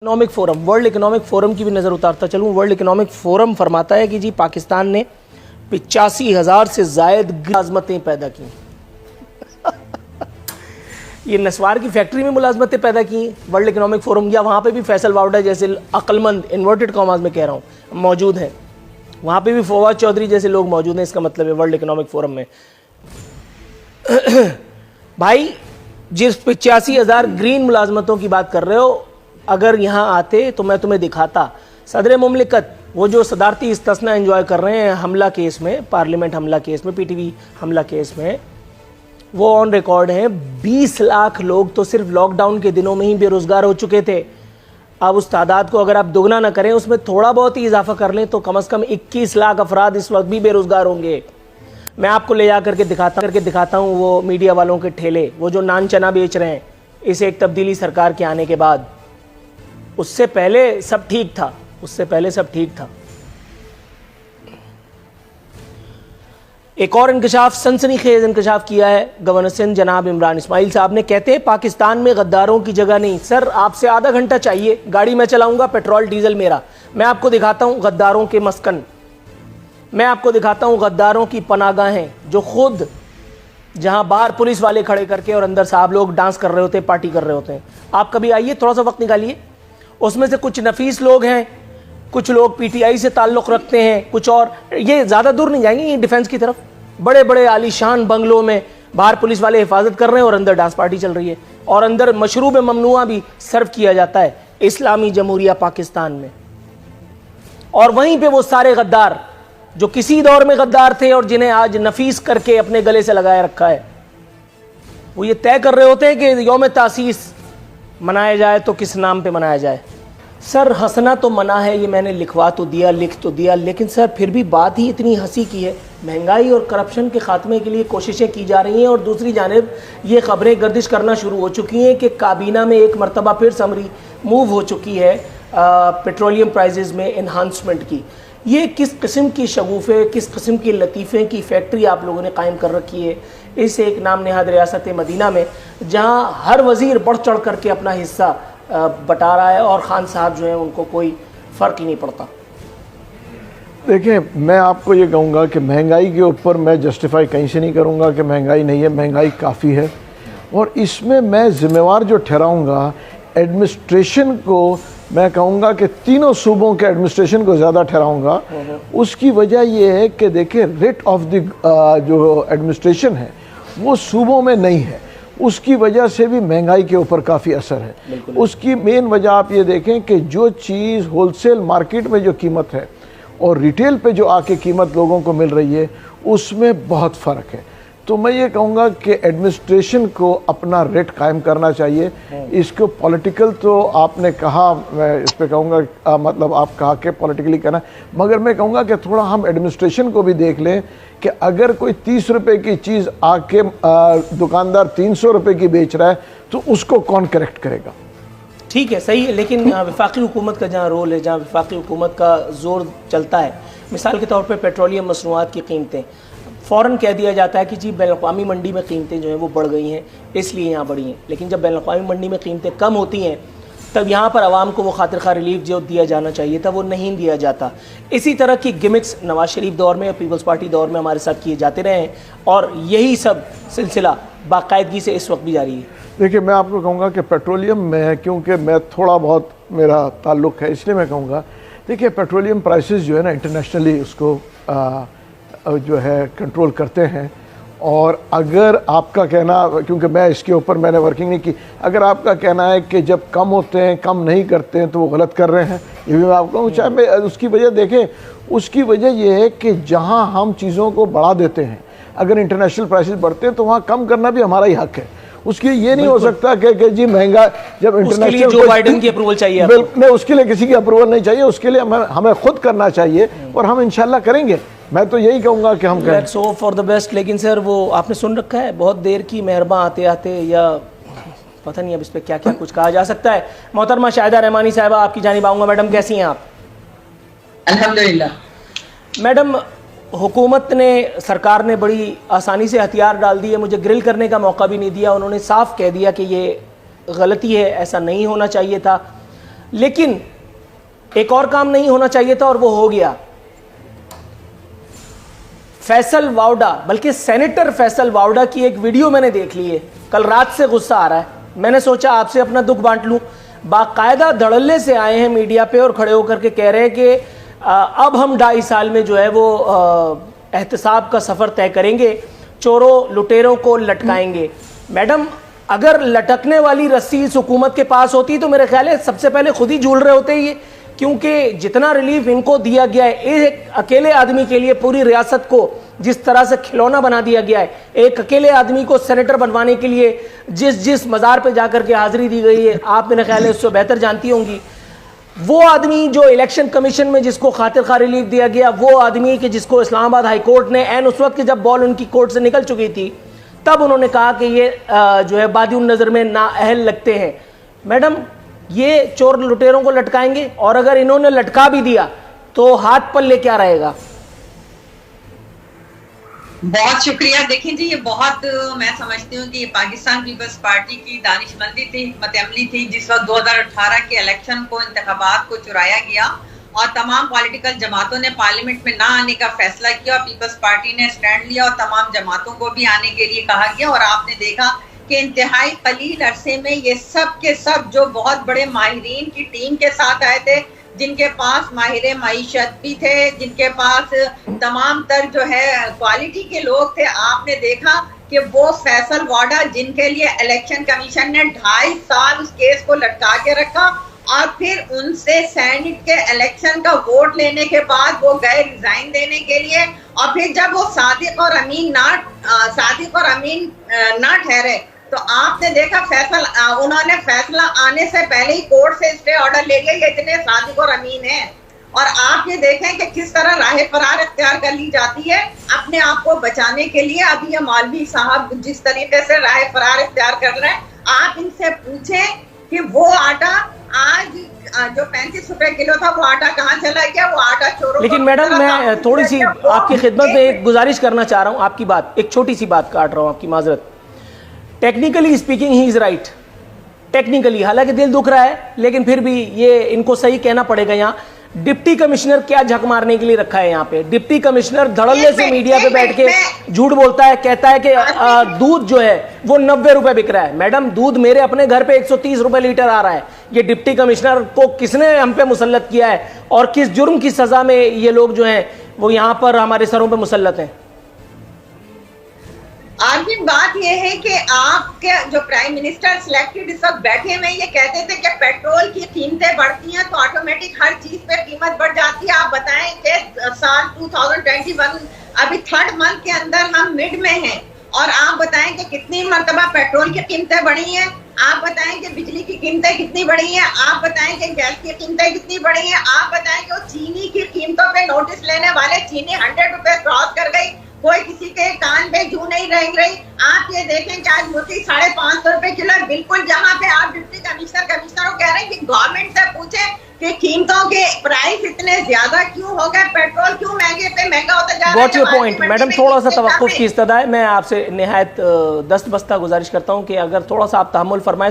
Economic forum, world economic forum की भी नज़र उतारता चलूँ। वर्ल्ड इकोनॉमिक फोरम फरमाता है कि जी पाकिस्तान ने 85,000 से ज़ायद मुलाजमतें पैदा की। ये नस्वार की फैक्ट्री में मुलाजमतें पैदा की वर्ल्ड इकोनॉमिक फोरम, या वहाँ पे भी फैसल वाउडा जैसे अक्लमंद, इन्वर्टेड कॉमास में कह रहा हूँ, मौजूद हैं। वहाँ पे भी फवाद चौधरी जैसे लोग मौजूद हैं। इसका मतलब है वर्ल्ड इकोनॉमिक फोरम में भाई जिस 85,000 ग्रीन मुलाजमतों की बात कर रहे हो, अगर यहाँ आते तो मैं तुम्हें दिखाता। सदर मुमलिकत वो जो सदारती इस्तिस्ना एंजॉय कर रहे हैं हमला केस में, पार्लियामेंट हमला केस में, पीटीवी हमला केस में, वो ऑन रिकॉर्ड हैं। 20 लाख लोग तो सिर्फ लॉकडाउन के दिनों में ही बेरोजगार हो चुके थे। अब उस तादाद को अगर आप दोगुना ना करें, उसमें थोड़ा बहुत ही इजाफा कर लें, तो कम से कम 21 लाख अफराद इस वक्त भी बेरोजगार होंगे। मैं आपको ले जा करके दिखाता हूँ वो मीडिया वालों के ठेले, वो जो नान चना बेच रहे हैं इस एक तब्दीली सरकार के आने के बाद। उससे पहले सब ठीक था, उससे पहले सब ठीक था। एक और इंकशाफ, सनसनीखेज इंकशाफ किया है गवर्नर सिंध जनाब इमरान इस्माइल साहब ने। कहते हैं पाकिस्तान में गद्दारों की जगह नहीं। सर आपसे आधा घंटा चाहिए, गाड़ी मैं चलाऊंगा, पेट्रोल डीजल मेरा। मैं आपको दिखाता हूं गद्दारों के मस्कन, मैं आपको दिखाता हूं गद्दारों की पनागाहें, जो खुद जहां बाहर पुलिस वाले खड़े करके और अंदर साहब लोग डांस कर रहे होते हैं, पार्टी कर रहे होते हैं। आप कभी आइए, थोड़ा सा वक्त निकालिए। उसमें से कुछ नफीस लोग हैं, कुछ लोग पीटीआई से ताल्लुक़ रखते हैं, कुछ और, ये ज़्यादा दूर नहीं जाएंगे, ये डिफेंस की तरफ, बड़े बड़े आलीशान बंगलों में बाहर पुलिस वाले हिफाजत कर रहे हैं और अंदर डांस पार्टी चल रही है, और अंदर मशरूब ममनुआ भी सर्व किया जाता है इस्लामी जमहूरिया पाकिस्तान में। और वहीं पे वो सारे गद्दार जो किसी दौर में गद्दार थे और जिन्हें आज नफीस करके अपने गले से लगाए रखा है, वो ये तय कर रहे होते हैं कि यौम तासीस मनाया जाए तो किस नाम पे मनाया जाए। सर हंसना तो मना है, ये मैंने लिखवा तो दिया, लिख तो दिया, लेकिन सर फिर भी बात ही इतनी हंसी की है। महंगाई और करप्शन के खात्मे के लिए कोशिशें की जा रही हैं, और दूसरी जानिब ये खबरें गर्दिश करना शुरू हो चुकी हैं कि काबीना में एक मरतबा फिर समरी मूव हो चुकी है पेट्रोलियम प्राइजेज़ में इन्हांसमेंट की। ये किस किस्म की शगुफ़े, किस किस्म की लतीफ़े की फैक्ट्री आप लोगों ने कायम कर रखी है इस एक नाम नहाद रियासत मदीना में, जहाँ हर वज़ीर बढ़ चढ़ करके अपना हिस्सा बता रहा है और खान साहब जो हैं उनको कोई फ़र्क ही नहीं पड़ता। देखिए, मैं आपको ये कहूँगा कि महंगाई के ऊपर मैं जस्टिफाई कहीं से नहीं करूँगा कि महंगाई नहीं है, महंगाई काफ़ी है। और इसमें मैं ज़िम्मेवार जो ठहराऊँगा एडमिनिस्ट्रेशन को, मैं कहूँगा कि तीनों सूबों के एडमिनिस्ट्रेशन को ज़्यादा ठहराऊँगा। उसकी वजह ये है कि देखिए रेट ऑफ द जो एडमिनिस्ट्रेशन है वो सूबों में नहीं है, उसकी वजह से भी महंगाई के ऊपर काफ़ी असर है। उसकी मेन वजह आप ये देखें कि जो चीज़ होलसेल मार्केट में जो कीमत है और रिटेल पे जो आके कीमत लोगों को मिल रही है, उसमें बहुत फ़र्क है। तो मैं ये कहूँगा कि एडमिनिस्ट्रेशन को अपना रेट कायम करना चाहिए। इसको पॉलिटिकल तो आपने कहा, मैं इस पे कहूँगा मतलब आप कहा कि पॉलिटिकली करना, मगर मैं कहूँगा कि थोड़ा हम एडमिनिस्ट्रेशन को भी देख लें कि अगर कोई 30 रुपए की चीज़ आके दुकानदार 300 रुपए की बेच रहा है तो उसको कौन करेक्ट करेगा? ठीक है, सही है, लेकिन वफाकी हुकूमत का जहाँ रोल है, जहाँ वफाकी हुकूमत का जोर चलता है, मिसाल के तौर पर पेट्रोलियम मसनूआत की कीमतें, फ़ौरन कह दिया जाता है कि जी बैनुल-अक़वामी मंडी में कीमतें जो हैं वो बढ़ गई हैं इसलिए यहाँ बढ़ी हैं। लेकिन जब बैनुल-अक़वामी मंडी में कीमतें कम होती हैं तब यहाँ पर आवाम को वो खातिर खा रिलीफ जो दिया जाना चाहिए था वो नहीं दिया जाता। इसी तरह की गिमिक्स नवाज शरीफ दौर में, पीपल्स पार्टी दौर में हमारे साथ किए जाते रहे हैं, और यही सब सिलसिला बाकायदगी से इस वक्त भी जारी है। देखिए, मैं आपको कहूँगा कि पेट्रोलियम में, क्योंकि मैं थोड़ा बहुत मेरा ताल्लुक़ है, इसलिए मैं कहूँगा, देखिए पेट्रोलियम प्राइसेस जो है ना इंटरनेशनली उसको जो है कंट्रोल करते हैं। और अगर आपका कहना, क्योंकि मैं इसके ऊपर मैंने वर्किंग नहीं की, अगर आपका कहना है कि जब कम होते हैं कम नहीं करते हैं तो वो गलत कर रहे हैं, ये भी मैं आपको कहूँ। चाहे मैं उसकी वजह देखें, उसकी वजह ये है कि जहाँ हम चीज़ों को बढ़ा देते हैं, अगर इंटरनेशनल प्राइसेस बढ़ते हैं तो वहाँ कम करना भी हमारा ही हक है। उसकी ये नहीं हो सकता कि जी महंगा, जब इंटरनेशनल जो बाइडेन की अप्रूवल चाहिए, बिल्कुल उसके लिए किसी की अप्रूवल नहीं चाहिए, उसके लिए हमें खुद करना चाहिए और हम इंशाल्लाह करेंगे। मैं तो यही कहूँगा कि हम करें। Let's hope for the best. लेकिन सर वो आपने सुन रखा है, बहुत देर की मेहरबान आते आते, या पता नहीं अब इस पर क्या क्या कुछ कहा जा सकता है। मोहतरमा शाहिदा रहमानी साहिबा, आपकी जानिब आऊँगा। मैडम कैसी हैं आप? अल्हम्दुलिल्लाह। मैडम, हुकूमत ने, सरकार ने बड़ी आसानी से हथियार डाल दिए, मुझे ग्रिल करने का मौका भी नहीं दिया। उन्होंने साफ कह दिया कि ये गलती है, ऐसा नहीं होना चाहिए था। लेकिन एक और काम नहीं होना चाहिए था और वो हो गया। फैसल वावडा, बल्कि सेनेटर फैसल वावडा की एक वीडियो मैंने देख ली है, कल रात से गुस्सा आ रहा है। मैंने सोचा आपसे अपना दुख बांट लूं। बाकायदा धड़ल्ले से आए हैं मीडिया पे और खड़े होकर के कह रहे हैं कि अब हम 2.5 साल में जो है वो एहतसाब का सफ़र तय करेंगे, चोरों लुटेरों को लटकाएंगे। मैडम, अगर लटकने वाली रस्सी इस हुकूमत के पास होती तो मेरे ख्याल है सबसे पहले खुद ही झूल रहे होते ये, क्योंकि जितना रिलीफ इनको दिया गया है, एक अकेले आदमी के लिए पूरी रियासत को जिस तरह से खिलौना बना दिया गया है, एक अकेले आदमी को सेनेटर बनवाने के लिए जिस मज़ार पे जाकर के हाजिरी दी गई है, आप मेरे ख्याल है उससे बेहतर जानती होंगी। वो आदमी जो इलेक्शन कमीशन में जिसको खातिर खा रिलीफ दिया गया, वो आदमी कि जिसको इस्लामाबाद हाई कोर्ट ने एन उस वक्त की जब बॉल उनकी कोर्ट से निकल चुकी थी तब उन्होंने कहा कि ये जो है बादिउन नज़र में नाअहल लगते हैं। मैडम, ये चोर लुटेरों को लटकाएंगे, और अगर इन्होंने लटका भी दिया तो हाथ पल्ले क्या रहेगा? बहुत शुक्रिया। देखिए जी, ये बहुत मैं समझती हूँ कि ये पाकिस्तान पीपल्स पार्टी की दानिशमंदी थी, हिम्मत अमली थी, जिस वक्त 2018 के इलेक्शन को, इंतखाबात को चुराया गया और तमाम पॉलिटिकल जमातों ने पार्लियामेंट में ना आने का फैसला किया और पीपल्स पार्टी ने स्टैंड लिया और तमाम जमातों को भी आने के लिए कहा गया। और आपने देखा कि इंतहाई कलील अरसे में ये सब के सब जो बहुत बड़े माहिरीन की टीम के साथ आए थे, जिनके पास माहिर मईशत भी थे, जिनके पास तमाम तर जो है क्वालिटी के लोग थे, आपने देखा कि वो फैसल वाडा जिनके लिए इलेक्शन कमीशन ने 2.5 साल उस केस को लटका के रखा और फिर उनसे सेनेट के इलेक्शन का वोट लेने के बाद वो गए रिजाइन देने के लिए, और फिर जब वो सादिक और अमीन ना ठहरे तो आपने देखा उन्होंने फैसला आने से पहले ही कोर्ट से स्टे ऑर्डर ले लिया। ये इतने सादिक और अमीन हैं। और आप ये देखें कि किस तरह राह फरार इख्तियार कर ली जाती है अपने आप को बचाने के लिए। अभी ये मौलवी साहब जिस तरीके से राह फरार इख्तियार कर रहे हैं, आप इनसे पूछें कि वो आटा आज जो 35 रुपए किलो था, वो आटा कहाँ चला गया? वो आटा चोरों। लेकिन मैडम, मैं थोड़ी सी आपकी खिदमत में एक गुजारिश करना चाह रहा हूँ। आपकी बात, एक छोटी सी बात काट रहा हूँ, आपकी माजरत। Technically speaking he is right, technically, हालांकि दिल दुख रहा है, लेकिन फिर भी ये इनको सही कहना पड़ेगा। यहाँ डिप्टी कमिश्नर क्या झक मारने के लिए रखा है? यहाँ पे डिप्टी कमिश्नर धड़ल्ले से मीडिया पे बैठ के झूठ बोलता है, कहता है कि दूध जो है वो 90 रुपए बिक रहा है। मैडम, दूध मेरे अपने घर पे 130 रुपए लीटर आ रहा है। ये डिप्टी कमिश्नर को किसने हम पे मुसल्लत किया है और किस जुर्म की सजा में ये लोग जो हैं वो यहाँ पर हमारे सरों पे मुसल्लत हैं? आज भी बात यह है कि आपके जो प्राइम मिनिस्टर सिलेक्टेड इस वक्त बैठे हुए, ये कहते थे कि पेट्रोल की कीमतें बढ़ती हैं तो ऑटोमेटिक हर चीज पे कीमत बढ़ जाती है। आप बताएं कि साल 2021 अभी 3rd मंथ के अंदर हम मिड में हैं और आप बताएं कि कितनी मरतबा पेट्रोल की कीमतें बढ़ी हैं। आप बताएं कि बिजली की कीमतें कितनी बढ़ी हैं। आप बताएं कि गैस की कीमतें कितनी बढ़ी हैं। आप बताएं कि वो चीनी की कीमतों पे नोटिस लेने वाले चीनी 100 रुपए क्रॉस कर गई, कोई किसी के कान पे जू नहीं रह गई। आप ये देखें कि आज मोती 550 रुपए किलो, बिल्कुल जहां पे आप डिप्टी कमिश्नर को कह रहे हैं कि गवर्नमेंट से पूछे कि कीमतों के प्राइस इतने ज्यादा क्यों हो गए, पेट्रोल क्यों महंगा होता जा रहा है। गॉट योर पॉइंट मैडम, थोड़ा सा तवक्कुफ की इस्तदा है। मैं आपसे निहायत दस्त बस्ता गुजारिश करता हूँ कि अगर थोड़ा सा आप तहम्मुल फरमाएं।